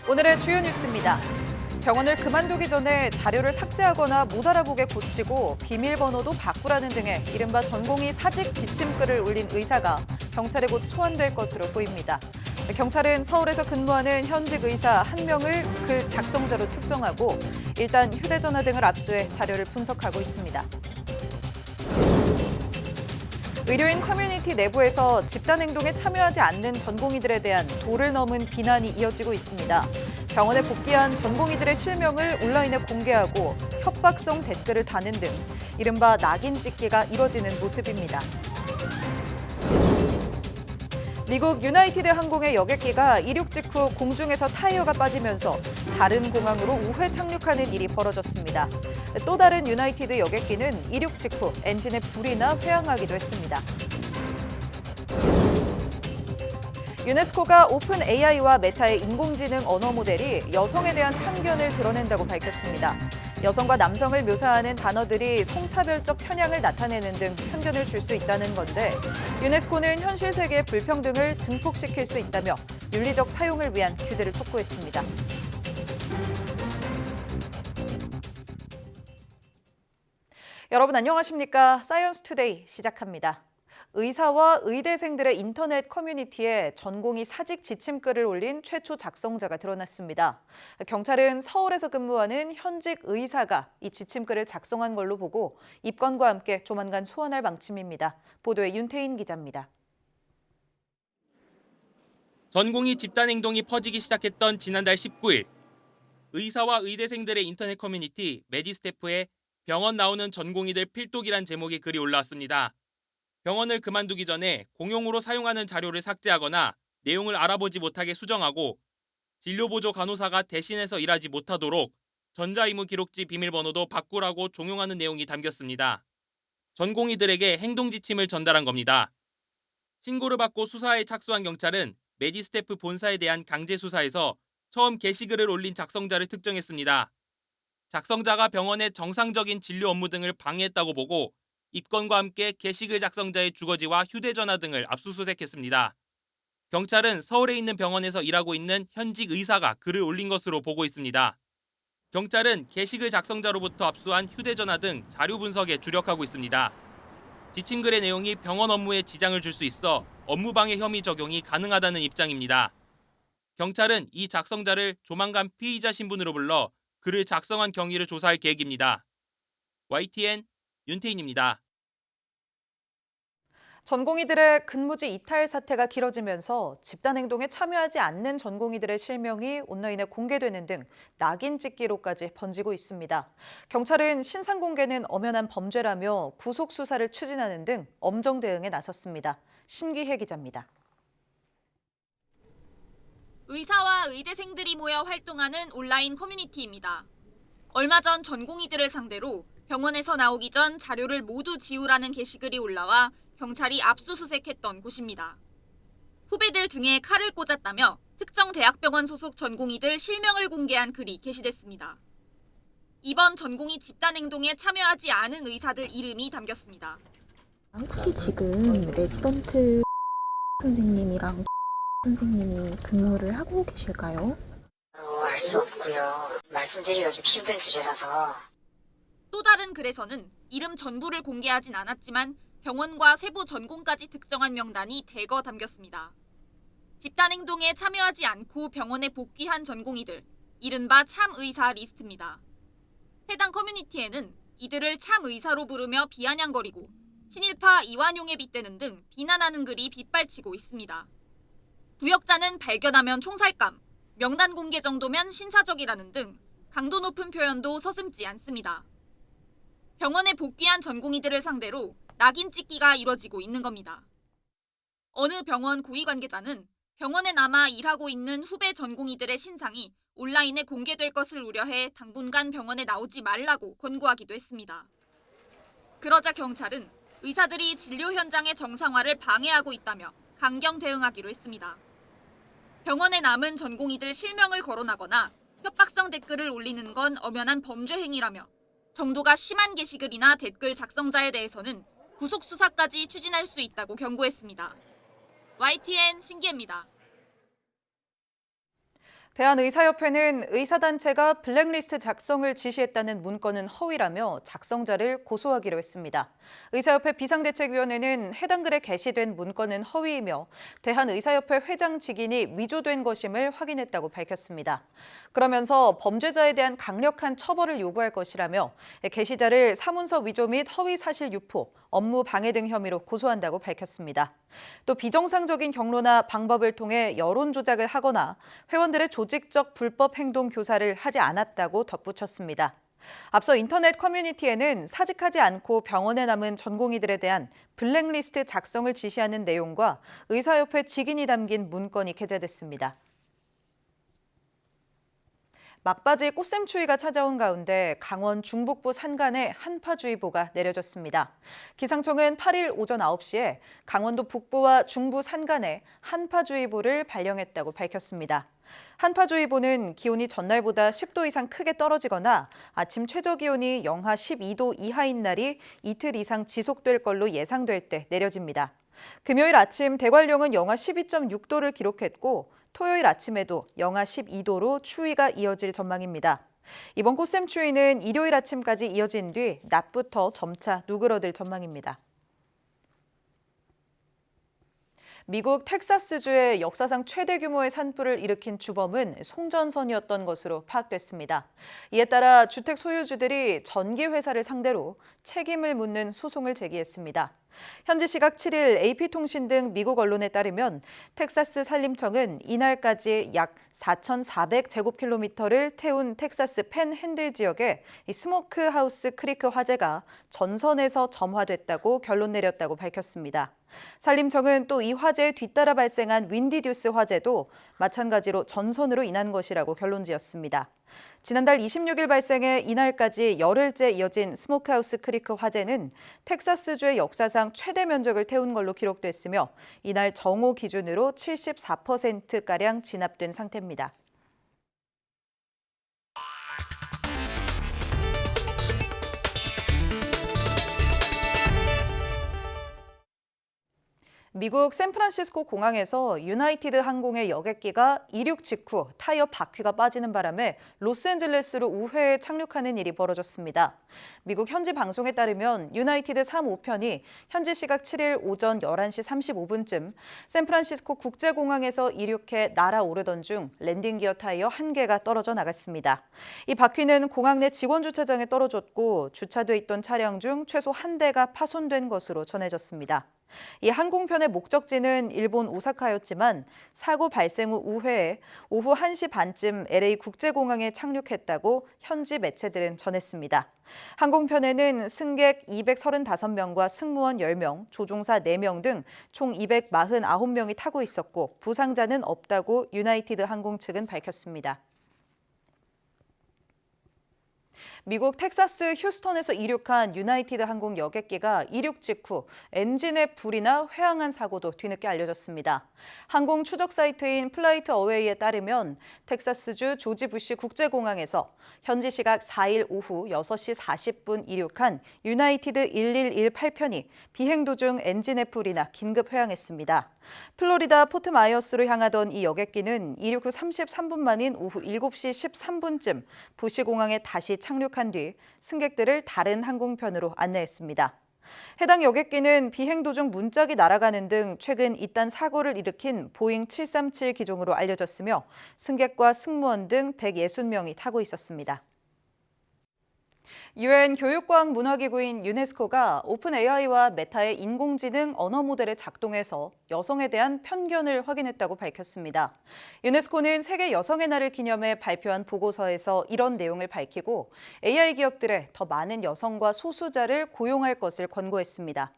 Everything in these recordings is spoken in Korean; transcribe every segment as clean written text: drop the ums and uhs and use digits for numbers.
오늘의 주요 뉴스입니다. 병원을 그만두기 전에 자료를 삭제하거나 못 알아보게 고치고 비밀번호도 바꾸라는 등의 이른바 전공의 사직 지침글을 올린 의사가 경찰에 곧 소환될 것으로 보입니다. 경찰은 서울에서 근무하는 현직 의사 1명을 글 작성자로 특정하고 일단 휴대전화 등을 압수해 자료를 분석하고 있습니다. 의료인 커뮤니티 내부에서 집단행동에 참여하지 않는 전공의들에 대한 도를 넘은 비난이 이어지고 있습니다. 병원에 복귀한 전공의들의 실명을 온라인에 공개하고 협박성 댓글을 다는 등 이른바 낙인 찍기가 이뤄지는 모습입니다. 미국 유나이티드 항공의 여객기가 이륙 직후 공중에서 타이어가 빠지면서 다른 공항으로 우회 착륙하는 일이 벌어졌습니다. 또 다른 유나이티드 여객기는 이륙 직후 엔진에 불이 나 회항하기도 했습니다. 유네스코가 오픈 AI와 메타의 인공지능 언어 모델이 여성에 대한 편견을 드러낸다고 밝혔습니다. 여성과 남성을 묘사하는 단어들이 성차별적 편향을 나타내는 등 편견을 줄 수 있다는 건데 유네스코는 현실 세계의 불평등을 증폭시킬 수 있다며 윤리적 사용을 위한 규제를 촉구했습니다. 여러분 안녕하십니까? 사이언스 투데이 시작합니다. 의사와 의대생들의 인터넷 커뮤니티에 전공의 사직 지침글을 올린 최초 작성자가 드러났습니다. 경찰은 서울에서 근무하는 현직 의사가 이 지침글을 작성한 걸로 보고 입건과 함께 조만간 소환할 방침입니다. 보도에 윤태인 기자입니다. 전공의 집단행동이 퍼지기 시작했던 지난달 19일, 의사와 의대생들의 인터넷 커뮤니티 메디스태프에 병원 나오는 전공의들 필독이란 제목의 글이 올라왔습니다. 병원을 그만두기 전에 공용으로 사용하는 자료를 삭제하거나 내용을 알아보지 못하게 수정하고 진료보조 간호사가 대신해서 일하지 못하도록 전자의무 기록지 비밀번호도 바꾸라고 종용하는 내용이 담겼습니다. 전공의들에게 행동지침을 전달한 겁니다. 신고를 받고 수사에 착수한 경찰은 메디스태프 본사에 대한 강제 수사에서 처음 게시글을 올린 작성자를 특정했습니다. 작성자가 병원의 정상적인 진료 업무 등을 방해했다고 보고 입건과 함께 게시글 작성자의 주거지와 휴대전화 등을 압수수색했습니다. 경찰은 서울에 있는 병원에서 일하고 있는 현직 의사가 글을 올린 것으로 보고 있습니다. 경찰은 게시글 작성자로부터 압수한 휴대전화 등 자료 분석에 주력하고 있습니다. 지침글의 내용이 병원 업무에 지장을 줄 수 있어 업무방해 혐의 적용이 가능하다는 입장입니다. 경찰은 이 작성자를 조만간 피의자 신분으로 불러 글을 작성한 경위를 조사할 계획입니다. YTN 윤태인입니다. 전공의들의 근무지 이탈 사태가 길어지면서 집단행동에 참여하지 않는 전공의들의 실명이 온라인에 공개되는 등 낙인 찍기로까지 번지고 있습니다. 경찰은 신상 공개는 엄연한 범죄라며 구속 수사를 추진하는 등 엄정 대응에 나섰습니다. 신기혜 기자입니다. 의사와 의대생들이 모여 활동하는 온라인 커뮤니티입니다. 얼마 전 전공의들을 상대로 병원에서 나오기 전 자료를 모두 지우라는 게시글이 올라와 경찰이 압수수색했던 곳입니다. 후배들 등에 칼을 꽂았다며 특정 대학병원 소속 전공의들 실명을 공개한 글이 게시됐습니다. 이번 전공의 집단행동에 참여하지 않은 의사들 이름이 담겼습니다. 혹시 지금 레지던트 선생님이랑 선생님이 근무를 하고 계실까요? 알 수 없고요. 말씀드리기가 좀 힘든 주제라서. 또 다른 글에서는 이름 전부를 공개하진 않았지만 병원과 세부 전공까지 특정한 명단이 대거 담겼습니다. 집단행동에 참여하지 않고 병원에 복귀한 전공의들, 이른바 참의사 리스트입니다. 해당 커뮤니티에는 이들을 참의사로 부르며 비아냥거리고 친일파 이완용에 빗대는 등 비난하는 글이 빗발치고 있습니다. 부역자는 발견하면 총살감, 명단 공개 정도면 신사적이라는 등 강도 높은 표현도 서슴지 않습니다. 병원에 복귀한 전공의들을 상대로 낙인 찍기가 이뤄지고 있는 겁니다. 어느 병원 고위 관계자는 병원에 남아 일하고 있는 후배 전공의들의 신상이 온라인에 공개될 것을 우려해 당분간 병원에 나오지 말라고 권고하기도 했습니다. 그러자 경찰은 의사들이 진료 현장의 정상화를 방해하고 있다며 강경 대응하기로 했습니다. 병원에 남은 전공의들 실명을 거론하거나 협박성 댓글을 올리는 건 엄연한 범죄 행위라며 정도가 심한 게시글이나 댓글 작성자에 대해서는 구속 수사까지 추진할 수 있다고 경고했습니다. YTN 신기혜입니다. 대한의사협회는 의사단체가 블랙리스트 작성을 지시했다는 문건은 허위라며 작성자를 고소하기로 했습니다. 의사협회 비상대책위원회는 해당 글에 게시된 문건은 허위이며 대한의사협회 회장 직인이 위조된 것임을 확인했다고 밝혔습니다. 그러면서 범죄자에 대한 강력한 처벌을 요구할 것이라며 게시자를 사문서 위조 및 허위 사실 유포, 업무 방해 등 혐의로 고소한다고 밝혔습니다. 또 비정상적인 경로나 방법을 통해 여론 조작을 하거나 회원들의 조직적 불법 행동 교사를 하지 않았다고 덧붙였습니다. 앞서 인터넷 커뮤니티에는 사직하지 않고 병원에 남은 전공의들에 대한 블랙리스트 작성을 지시하는 내용과 의사협회 직인이 담긴 문건이 게재됐습니다. 막바지 꽃샘추위가 찾아온 가운데 강원 중북부 산간에 한파주의보가 내려졌습니다. 기상청은 8일 오전 9시에 강원도 북부와 중부 산간에 한파주의보를 발령했다고 밝혔습니다. 한파주의보는 기온이 전날보다 10도 이상 크게 떨어지거나 아침 최저기온이 영하 12도 이하인 날이 이틀 이상 지속될 걸로 예상될 때 내려집니다. 금요일 아침 대관령은 영하 12.6도를 기록했고 토요일 아침에도 영하 12도로 추위가 이어질 전망입니다. 이번 꽃샘추위는 일요일 아침까지 이어진 뒤 낮부터 점차 누그러들 전망입니다. 미국 텍사스주의 역사상 최대 규모의 산불을 일으킨 주범은 송전선이었던 것으로 파악됐습니다. 이에 따라 주택 소유주들이 전기회사를 상대로 책임을 묻는 소송을 제기했습니다. 현지 시각 7일 AP통신 등 미국 언론에 따르면 텍사스 산림청은 이날까지 약 4,400제곱킬로미터를 태운 텍사스 팬핸들 지역에 스모크 하우스 크리크 화재가 전선에서 점화됐다고 결론 내렸다고 밝혔습니다. 산림청은 또 이 화재에 뒤따라 발생한 윈디듀스 화재도 마찬가지로 전선으로 인한 것이라고 결론지었습니다. 지난달 26일 발생해 이날까지 열흘째 이어진 스모크하우스 크리크 화재는 텍사스주의 역사상 최대 면적을 태운 걸로 기록됐으며 이날 정오 기준으로 74%가량 진압된 상태입니다. 미국 샌프란시스코 공항에서 유나이티드 항공의 여객기가 이륙 직후 타이어 바퀴가 빠지는 바람에 로스앤젤레스로 우회에 착륙하는 일이 벌어졌습니다. 미국 현지 방송에 따르면 유나이티드 3호편이 현지 시각 7일 오전 11시 35분쯤 샌프란시스코 국제공항에서 이륙해 날아오르던 중 랜딩 기어 타이어 1개가 떨어져 나갔습니다. 이 바퀴는 공항 내 직원 주차장에 떨어졌고 주차돼 있던 차량 중 최소 1대가 파손된 것으로 전해졌습니다. 이 항공편의 목적지는 일본 오사카였지만 사고 발생 후 우회에 오후 1시 반쯤 LA 국제공항에 착륙했다고 현지 매체들은 전했습니다. 항공편에는 승객 235명과 승무원 10명, 조종사 4명 등 총 249명이 타고 있었고 부상자는 없다고 유나이티드 항공 측은 밝혔습니다. 미국 텍사스 휴스턴에서 이륙한 유나이티드 항공 여객기가 이륙 직후 엔진에 불이 나 회항한 사고도 뒤늦게 알려졌습니다. 항공 추적 사이트인 플라이트 어웨이에 따르면 텍사스주 조지 부시 국제공항에서 현지 시각 4일 오후 6시 40분 이륙한 유나이티드 1118편이 비행 도중 엔진에 불이 나 긴급 회항했습니다. 플로리다 포트 마이어스로 향하던 이 여객기는 이륙 후 33분 만인 오후 7시 13분쯤 부시공항에 다시 착륙한 뒤 승객들을 다른 항공편으로 안내했습니다. 해당 여객기는 비행 도중 문짝이 날아가는 등 최근 이딴 사고를 일으킨 보잉 737 기종으로 알려졌으며 승객과 승무원 등 160명이 타고 있었습니다. UN 교육과학문화기구인 유네스코가 오픈AI와 메타의 인공지능 언어 모델을 작동해서 여성에 대한 편견을 확인했다고 밝혔습니다. 유네스코는 세계 여성의 날을 기념해 발표한 보고서에서 이런 내용을 밝히고 AI 기업들에 더 많은 여성과 소수자를 고용할 것을 권고했습니다.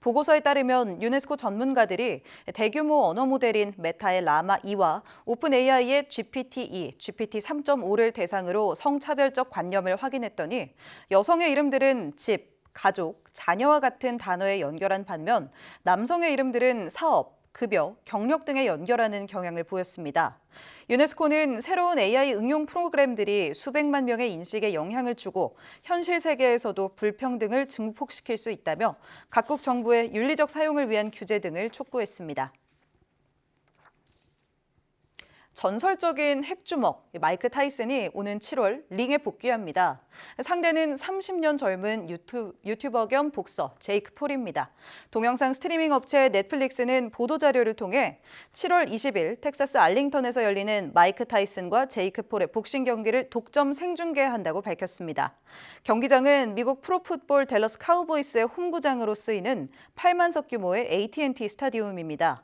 보고서에 따르면 유네스코 전문가들이 대규모 언어 모델인 메타의 라마2와 오픈AI의 GPT-2, GPT-3.5를 대상으로 성차별적 관념을 확인했더니 여성의 이름들은 집, 가족, 자녀와 같은 단어에 연결한 반면 남성의 이름들은 사업, 급여, 경력 등에 연결하는 경향을 보였습니다. 유네스코는 새로운 AI 응용 프로그램들이 수백만 명의 인식에 영향을 주고 현실 세계에서도 불평등을 증폭시킬 수 있다며 각국 정부의 윤리적 사용을 위한 규제 등을 촉구했습니다. 전설적인 핵주먹 마이크 타이슨이 오는 7월 링에 복귀합니다. 상대는 30년 젊은 유튜버 겸 복서 제이크 폴입니다. 동영상 스트리밍 업체 넷플릭스는 보도자료를 통해 7월 20일 텍사스 알링턴에서 열리는 마이크 타이슨과 제이크 폴의 복싱 경기를 독점 생중계한다고 밝혔습니다. 경기장은 미국 프로풋볼 댈러스 카우보이스의 홈구장으로 쓰이는 8만석 규모의 AT&T 스타디움입니다.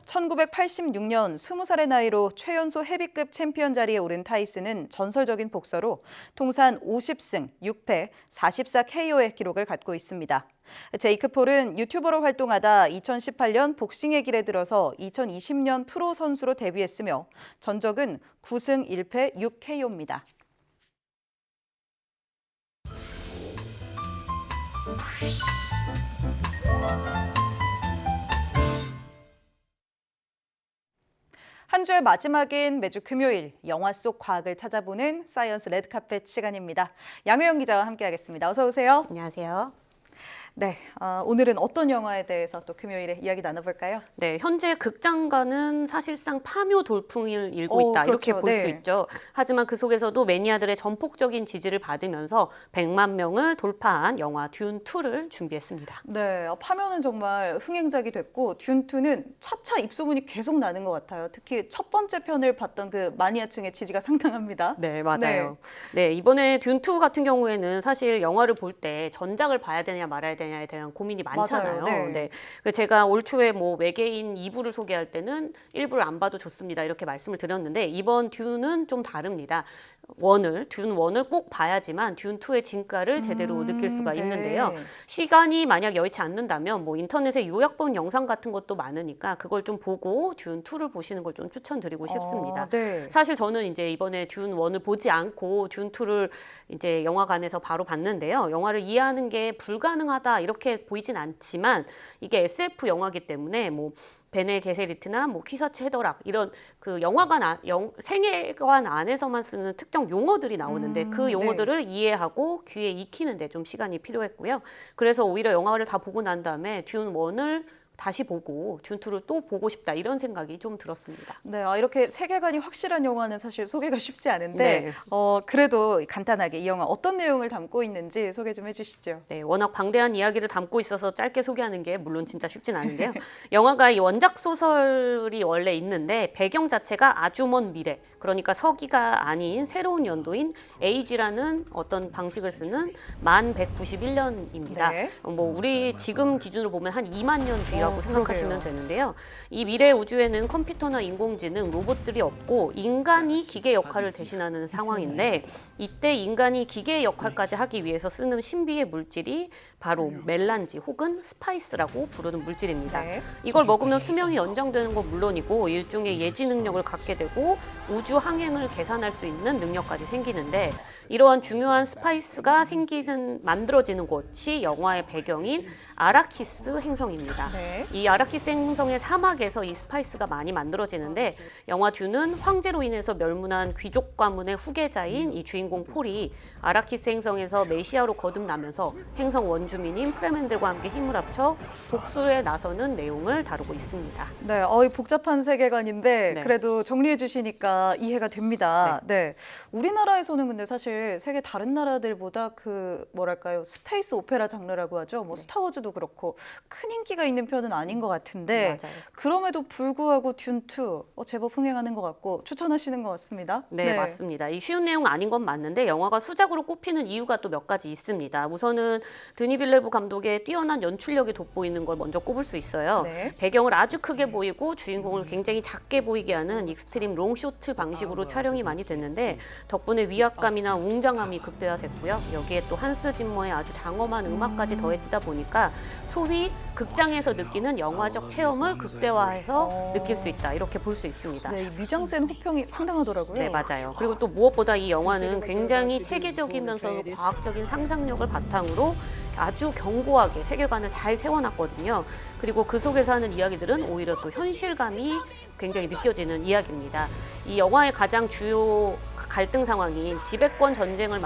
1986년 20살의 나이로 최연소 헤비급 챔피언 자리에 오른 타이슨은 전설적인 복서로 통산 50승 6패 44KO의 기록을 갖고 있습니다. 제이크 폴은 유튜버로 활동하다 2018년 복싱의 길에 들어서 2020년 프로 선수로 데뷔했으며 전적은 9승 1패 6KO입니다. 한 주의 마지막인 매주 금요일 영화 속 과학을 찾아보는 사이언스 레드카펫 시간입니다. 양효영 기자와 함께하겠습니다. 어서 오세요. 안녕하세요. 네, 오늘은 어떤 영화에 대해서 또 금요일에 이야기 나눠볼까요? 네, 현재 극장가는 사실상 파묘 돌풍을 일고 있다 그렇죠. 이렇게 볼 수 네. 있죠. 하지만 그 속에서도 매니아들의 전폭적인 지지를 받으면서 100만 명을 돌파한 영화 듄2를 준비했습니다. 네, 파묘는 정말 흥행작이 됐고 듄2는 차차 입소문이 계속 나는 것 같아요. 특히 첫 번째 편을 봤던 그 마니아층의 지지가 상당합니다. 네, 맞아요. 네, 이번에 듄2 같은 경우에는 사실 영화를 볼 때 전작을 봐야 되냐 말아야 되냐에 대한 고민이 많잖아요. 맞아요. 네. 네. 그래서 제가 올 초에 뭐 외계인 2부를 소개할 때는 1부를 안 봐도 좋습니다. 이렇게 말씀을 드렸는데 이번 듄은 좀 다릅니다. 듄1을 꼭 봐야지만 듄2의 진가를 제대로 느낄 수가 네. 있는데요. 시간이 만약 여의치 않는다면 뭐 인터넷에 요약본 영상 같은 것도 많으니까 그걸 좀 보고 듄2를 보시는 걸 좀 추천드리고 싶습니다. 네. 사실 저는 이제 이번에 듄1을 보지 않고 듄2를 이제 영화관에서 바로 봤는데요. 영화를 이해하는 게 불가능하다 이렇게 보이진 않지만 이게 SF 영화이기 때문에 뭐 베네 게세리트나 뭐 퀴사츠 헤더락 이런 그 영화관 생애관 안에서만 쓰는 특정 용어들이 나오는데 그 용어들을 이해하고 귀에 익히는데 좀 시간이 필요했고요. 그래서 오히려 영화를 다 보고 난 다음에 듄1을 다시 보고 듄2를 또 보고 싶다 이런 생각이 좀 들었습니다. 네, 이렇게 세계관이 확실한 영화는 사실 소개가 쉽지 않은데 네. 그래도 간단하게 이 영화 어떤 내용을 담고 있는지 소개 좀 해주시죠. 네, 워낙 방대한 이야기를 담고 있어서 짧게 소개하는 게 물론 진짜 쉽진 않은데요. 영화가 이 원작 소설이 원래 있는데 배경 자체가 아주 먼 미래, 그러니까 서기가 아닌 새로운 연도인 에이지라는 어떤 방식을 쓰는 1191년입니다. 네. 뭐 우리 지금 기준으로 보면 한 2만 년 뒤라고 생각하시면 그러게요. 되는데요. 이 미래 우주에는 컴퓨터나 인공지능, 로봇들이 없고 인간이 기계 역할을 대신하는 상황인데 이때 인간이 기계의 역할까지 하기 위해서 쓰는 신비의 물질이 바로 멜란지 혹은 스파이스라고 부르는 물질입니다. 네. 이걸 먹으면 수명이 연장되는 건 물론이고 일종의 예지 능력을 갖게 되고 우주 항행을 계산할 수 있는 능력까지 생기는데 이러한 중요한 스파이스가 만들어지는 곳이 영화의 배경인 아라키스 행성입니다. 네. 이 아라키스 행성의 사막에서 이 스파이스가 많이 만들어지는데 영화 듄은 황제로 인해서 멸문한 귀족 가문의 후계자인 이 주인공 폴이 아라키스 행성에서 메시아로 거듭나면서 행성 원주민인 프레멘들과 함께 힘을 합쳐 복수에 나서는 내용을 다루고 있습니다. 네, 복잡한 세계관인데 네. 그래도 정리해 주시니까 이해가 됩니다. 네. 우리나라에서는 근데 사실 세계 다른 나라들보다 그 뭐랄까요? 스페이스 오페라 장르라고 하죠. 뭐 스타워즈도 그렇고 큰 인기가 있는 편은 아닌 것 같은데 맞아요. 그럼에도 불구하고 듄2 제법 흥행하는 것 같고 추천하시는 것 같습니다. 네, 맞습니다. 이 쉬운 내용 아닌 건 맞는데 영화가 수작으로 꼽히는 이유가 또 몇 가지 있습니다. 우선은 드니 빌레브 감독의 뛰어난 연출력이 돋보이는 걸 먼저 꼽을 수 있어요. 네. 배경을 아주 크게 보이고 주인공을 굉장히 작게 보이게 하는 익스트림 롱쇼트 방식으로 촬영이 많이 됐는데 덕분에 위압감이나 웅장함이 극대화됐고요. 여기에 또 한스 짐머의 아주 장엄한 음악까지 더해지다 보니까 소위 극장에서 느끼는 영화적 체험을 극대화해서 느낄 수 있다. 이렇게 볼 수 있습니다. 네, 이 미장센 호평이 상당하더라고요. 네, 맞아요. 그리고 또 무엇보다 이 영화는 굉장히 체계적이면서 과학적인 상상력을 바탕으로 아주 견고하게 세계관을 잘 세워놨거든요. 그리고 그 속에서 하는 이야기들은 오히려 또 현실감이 굉장히 느껴지는 이야기입니다. 이 영화의 가장 주요 갈등 상황인 지배권 전쟁을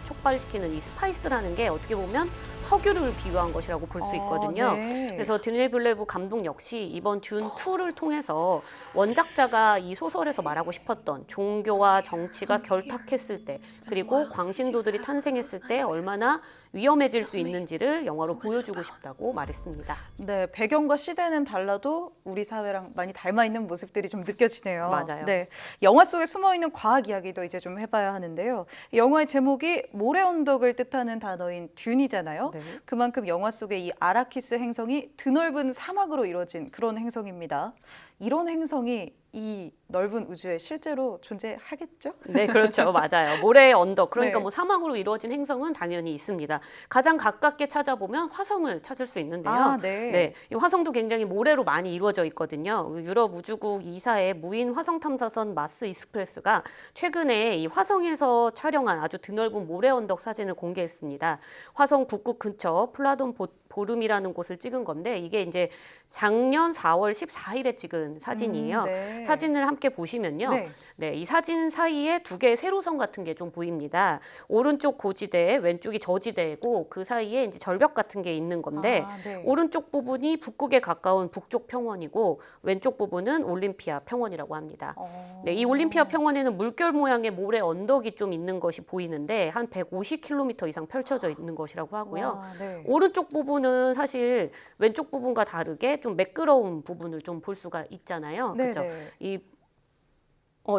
촉발시키는 이 스파이스라는 게 어떻게 보면 석유를 비유한 것이라고 볼 수 있거든요. 네. 그래서 드니 빌레브 감독 역시 이번 듄 2를 통해서 원작자가 이 소설에서 말하고 싶었던 종교와 정치가 결탁했을 때, 그리고 광신도들이 탄생했을 때 얼마나 위험해질 수 있는지를 영화로 보여주고 싶다고 말했습니다. 네, 배경과 시대는 달라도 우리 사회랑 많이 닮아 있는 모습들이 좀 느껴지네요. 맞아요. 네, 영화 속에 숨어 있는 과학 이야기도 이제 좀 해봐야 하는데요. 이 영화의 제목이 모래 언덕을 뜻하는 단어인 듄이잖아요. 네. 그만큼 영화 속의 이 아라키스 행성이 드넓은 사막으로 이루어진 그런 행성입니다. 이런 행성이 이 넓은 우주에 실제로 존재하겠죠? 네, 그렇죠. 맞아요. 모래 언덕, 그러니까 네. 뭐 사막으로 이루어진 행성은 당연히 있습니다. 가장 가깝게 찾아보면 화성을 찾을 수 있는데요. 아, 네. 네, 이 화성도 굉장히 모래로 많이 이루어져 있거든요. 유럽 우주국 2사의 무인 화성 탐사선 마스 익스프레스가 최근에 이 화성에서 촬영한 아주 드넓은 모래 언덕 사진을 공개했습니다. 화성 북극 근처 플라돈 보름이라는 곳을 찍은 건데, 이게 이제 작년 4월 14일에 찍은 사진이에요. 네. 사진을 함께 보시면요. 네. 네, 이 사진 사이에 두 개의 세로선 같은 게 좀 보입니다. 오른쪽 고지대, 왼쪽이 저지대고 그 사이에 이제 절벽 같은 게 있는 건데, 아, 네. 오른쪽 부분이 북극에 가까운 북쪽 평원이고 왼쪽 부분은 올림피아 평원이라고 합니다. 네, 이 올림피아 평원에는 물결 모양의 모래 언덕이 좀 있는 것이 보이는데 한 150km 이상 펼쳐져 있는 것이라고 하고요. 와, 네. 오른쪽 부분은 사실 왼쪽 부분과 다르게 좀 매끄러운 부분을 좀 볼 수가 있잖아요. 네, 그렇죠? 네.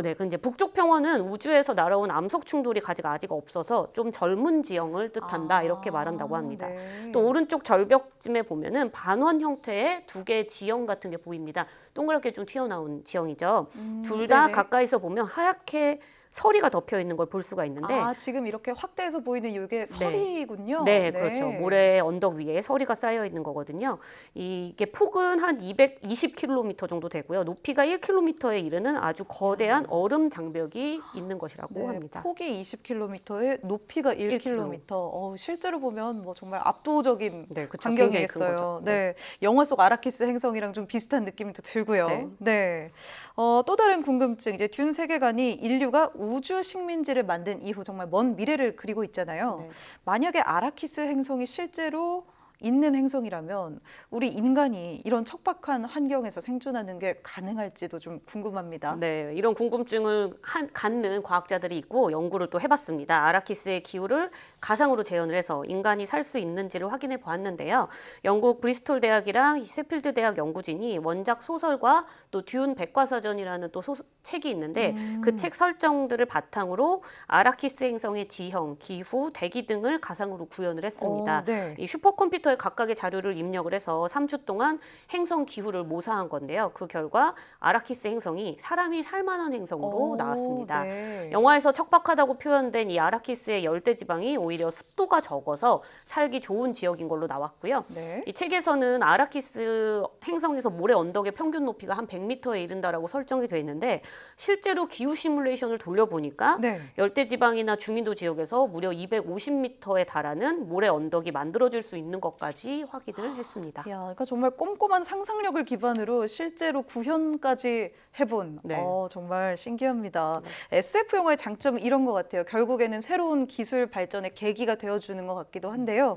네. 근데 북쪽 평원은 우주에서 날아온 암석 충돌이 아직 없어서 좀 젊은 지형을 뜻한다, 이렇게 말한다고 합니다. 네. 또 오른쪽 절벽쯤에 보면은 반원 형태의 두 개의 지형 같은 게 보입니다. 동그랗게 좀 튀어나온 지형이죠. 둘 다 네네. 가까이서 보면 하얗게 서리가 덮여 있는 걸 볼 수가 있는데, 아, 지금 이렇게 확대해서 보이는 이게 설이군요. 네, 그렇죠. 모래 언덕 위에 서리가 쌓여 있는 거거든요. 이게 폭은 한 220km 정도 되고요. 높이가 1km에 이르는 아주 거대한 얼음 장벽이 있는 것이라고 네, 합니다. 폭이 20km에 높이가 1km. 실제로 보면 뭐 정말 압도적인 네, 그쵸. 굉장히 큰 광경이겠어요. 거죠. 네. 영화 속 아라키스 행성이랑 좀 비슷한 느낌도 들고요. 네. 네. 또 다른 궁금증, 이제 듄 세계관이 인류가 우주 식민지를 만든 이후 정말 먼 미래를 그리고 있잖아요. 네. 만약에 아라키스 행성이 실제로 있는 행성이라면 우리 인간이 이런 척박한 환경에서 생존하는 게 가능할지도 좀 궁금합니다. 네, 이런 궁금증을 갖는 과학자들이 있고 연구를 또 해봤습니다. 아라키스의 기후를 가상으로 재현을 해서 인간이 살 수 있는지를 확인해 보았는데요. 영국 브리스톨 대학이랑 세필드 대학 연구진이 원작 소설과 또 듄 백과사전이라는 또 책이 있는데 그 책 설정들을 바탕으로 아라키스 행성의 지형, 기후, 대기 등을 가상으로 구현을 했습니다. 네. 이 슈퍼컴퓨터에 각각의 자료를 입력을 해서 3주 동안 행성 기후를 모사한 건데요. 그 결과 아라키스 행성이 사람이 살만한 행성으로 나왔습니다. 네. 영화에서 척박하다고 표현된 이 아라키스의 열대 지방이 오히려 습도가 적어서 살기 좋은 지역인 걸로 나왔고요. 네. 이 책에서는 아라키스 행성에서 모래 언덕의 평균 높이가 한 100m에 이른다라고 설정이 돼 있는데, 실제로 기후 시뮬레이션을 돌려보니까 네. 열대 지방이나 중인도 지역에서 무려 250m에 달하는 모래 언덕이 만들어질 수 있는 것까지 확인을 했습니다. 야, 그러니까 정말 꼼꼼한 상상력을 기반으로 실제로 구현까지 해본. 네. 정말 신기합니다. SF 영화의 장점은 이런 것 같아요. 결국에는 새로운 기술 발전의 계기가 되어주는 것 같기도 한데요.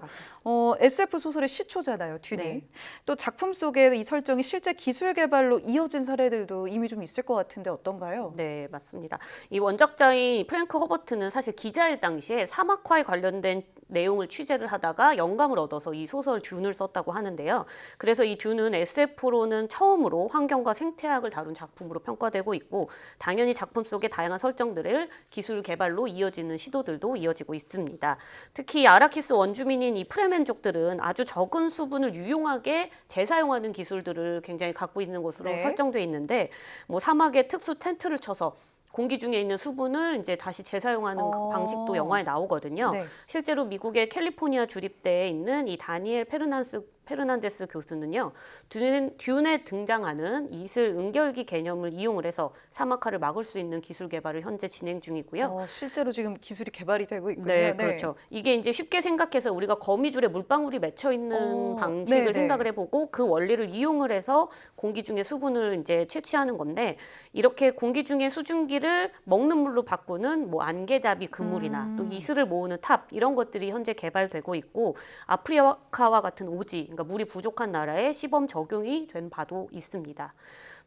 SF 소설의 시초잖아요, 듄이. 네. 또 작품 속에 이 설정이 실제 기술 개발로 이어진 사례들도 이미 좀 있을 것 같은데 어떤가요? 네, 맞습니다. 이 원작자인 프랭크 허버트는 사실 기자일 당시에 사막화에 관련된 내용을 취재를 하다가 영감을 얻어서 이 소설 듄을 썼다고 하는데요. 그래서 이 듄은 SF로는 처음으로 환경과 생태학을 다룬 작품으로 평가되고 있고, 당연히 작품 속의 다양한 설정들을 기술 개발로 이어지는 시도들도 이어지고 있습니다. 특히 아라키스 원주민인 이 프레멘족들은 아주 적은 수분을 유용하게 재사용하는 기술들을 굉장히 갖고 있는 것으로 네. 설정돼 있는데, 뭐 사막에 특수 텐트를 쳐서 공기 중에 있는 수분을 이제 다시 재사용하는 그 방식도 영화에 나오거든요. 네. 실제로 미국의 캘리포니아 주립대에 있는 이 다니엘 페르난스 페르난데스 교수는요, 듄에 등장하는 이슬 은결기 개념을 이용을 해서 사막화를 막을 수 있는 기술 개발을 현재 진행 중이고요. 실제로 지금 기술이 개발이 되고 있군요. 네, 그렇죠. 이게 이제 쉽게 생각해서 우리가 거미줄에 물방울이 맺혀 있는 방식을 네네. 생각을 해보고 그 원리를 이용을 해서 공기 중에 수분을 이제 채취하는 건데, 이렇게 공기 중에 수증기를 먹는 물로 바꾸는 뭐 안개잡이 그물이나 또 이슬을 모으는 탑, 이런 것들이 현재 개발되고 있고, 아프리카와 같은 오지, 그러니까 물이 부족한 나라에 시범 적용이 된 바도 있습니다.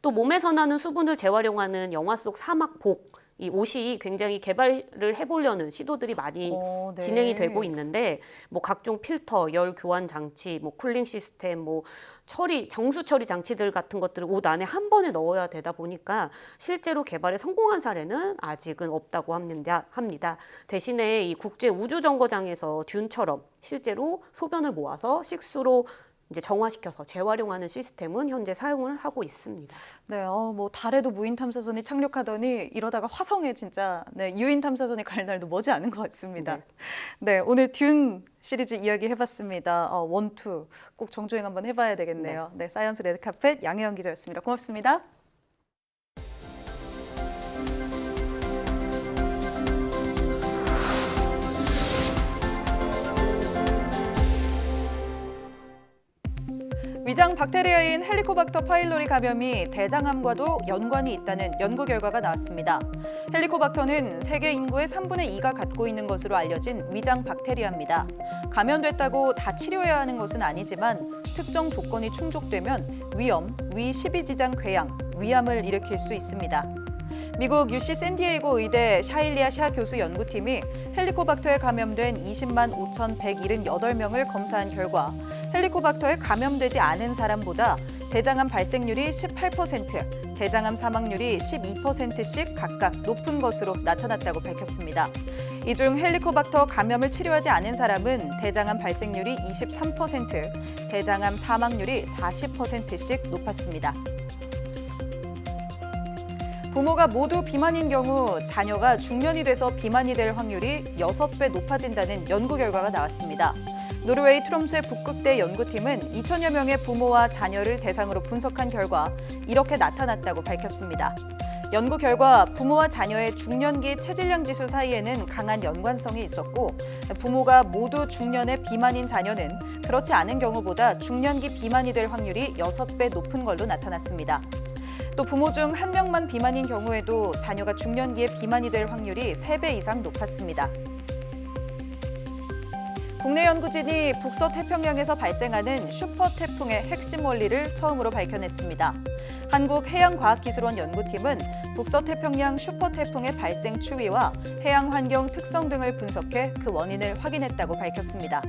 또 몸에서 나는 수분을 재활용하는 영화 속 사막복, 이 옷이 굉장히 개발을 해보려는 시도들이 많이 네. 진행이 되고 있는데, 뭐 각종 필터, 열 교환 장치, 뭐 쿨링 시스템, 뭐 정수 처리 장치들 같은 것들을 옷 안에 한 번에 넣어야 되다 보니까 실제로 개발에 성공한 사례는 아직은 없다고 합니다. 대신에 이 국제 우주 정거장에서 듄처럼 실제로 소변을 모아서 식수로 이제 정화시켜서 재활용하는 시스템은 현재 사용을 하고 있습니다. 네, 뭐 달에도 무인 탐사선이 착륙하더니 이러다가 화성에 진짜 유인 탐사선이 갈 날도 머지 않은 것 같습니다. 네, 오늘 듄 시리즈 이야기 해봤습니다. 원투 꼭 정주행 한번 해봐야 되겠네요. 네, 사이언스 레드카펫 양혜영 기자였습니다. 고맙습니다. 위장 박테리아인 헬리코박터 파일로리 감염이 대장암과도 연관이 있다는 연구 결과가 나왔습니다. 헬리코박터는 세계 인구의 3분의 2가 갖고 있는 것으로 알려진 위장 박테리아입니다. 감염됐다고 다 치료해야 하는 것은 아니지만 특정 조건이 충족되면 위염, 위12지장 궤양, 위암을 일으킬 수 있습니다. 미국 UC 샌디에이고 의대 샤일리아 샤 교수 연구팀이 헬리코박터에 감염된 20만 5,178명을 검사한 결과 헬리코박터에 감염되지 않은 사람보다 대장암 발생률이 18%, 대장암 사망률이 12%씩 각각 높은 것으로 나타났다고 밝혔습니다. 이 중 헬리코박터 감염을 치료하지 않은 사람은 대장암 발생률이 23%, 대장암 사망률이 40%씩 높았습니다. 부모가 모두 비만인 경우 자녀가 중년이 돼서 비만이 될 확률이 6배 높아진다는 연구 결과가 나왔습니다. 노르웨이 트롬스의 북극대 연구팀은 2천여 명의 부모와 자녀를 대상으로 분석한 결과 이렇게 나타났다고 밝혔습니다. 연구 결과 부모와 자녀의 중년기 체질량 지수 사이에는 강한 연관성이 있었고, 부모가 모두 중년의 비만인 자녀는 그렇지 않은 경우보다 중년기 비만이 될 확률이 6배 높은 걸로 나타났습니다. 또 부모 중 한 명만 비만인 경우에도 자녀가 중년기에 비만이 될 확률이 3배 이상 높았습니다. 국내 연구진이 북서태평양에서 발생하는 슈퍼태풍의 핵심 원리를 처음으로 밝혀냈습니다. 한국해양과학기술원 연구팀은 북서태평양 슈퍼태풍의 발생 추이와 해양 환경 특성 등을 분석해 그 원인을 확인했다고 밝혔습니다.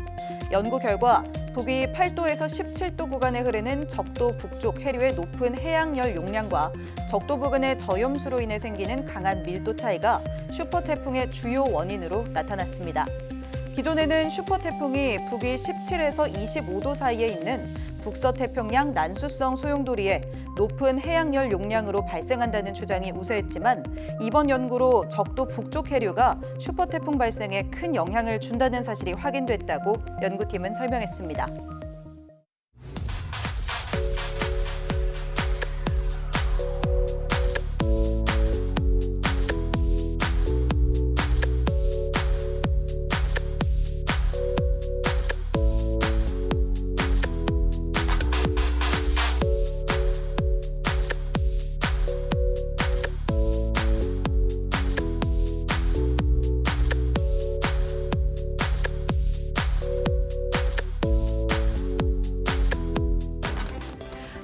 연구 결과 북위 8도에서 17도 구간에 흐르는 적도 북쪽 해류의 높은 해양열 용량과 적도 부근의 저염수로 인해 생기는 강한 밀도 차이가 슈퍼태풍의 주요 원인으로 나타났습니다. 기존에는 슈퍼태풍이 북위 17에서 25도 사이에 있는 북서태평양 난수성 소용돌이에 높은 해양열 용량으로 발생한다는 주장이 우세했지만 이번 연구로 적도 북쪽 해류가 슈퍼태풍 발생에 큰 영향을 준다는 사실이 확인됐다고 연구팀은 설명했습니다.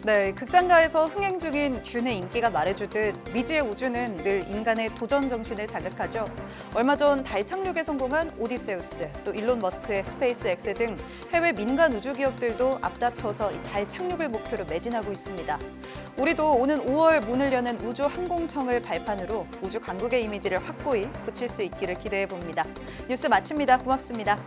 네, 극장가에서 흥행 중인 듄의 인기가 말해주듯 미지의 우주는 늘 인간의 도전 정신을 자극하죠. 얼마 전 달 착륙에 성공한 오디세우스, 또 일론 머스크의 스페이스X 등 해외 민간 우주 기업들도 앞다퉈서 이 달 착륙을 목표로 매진하고 있습니다. 우리도 오는 5월 문을 여는 우주항공청을 발판으로 우주 강국의 이미지를 확고히 굳힐 수 있기를 기대해 봅니다. 뉴스 마칩니다. 고맙습니다.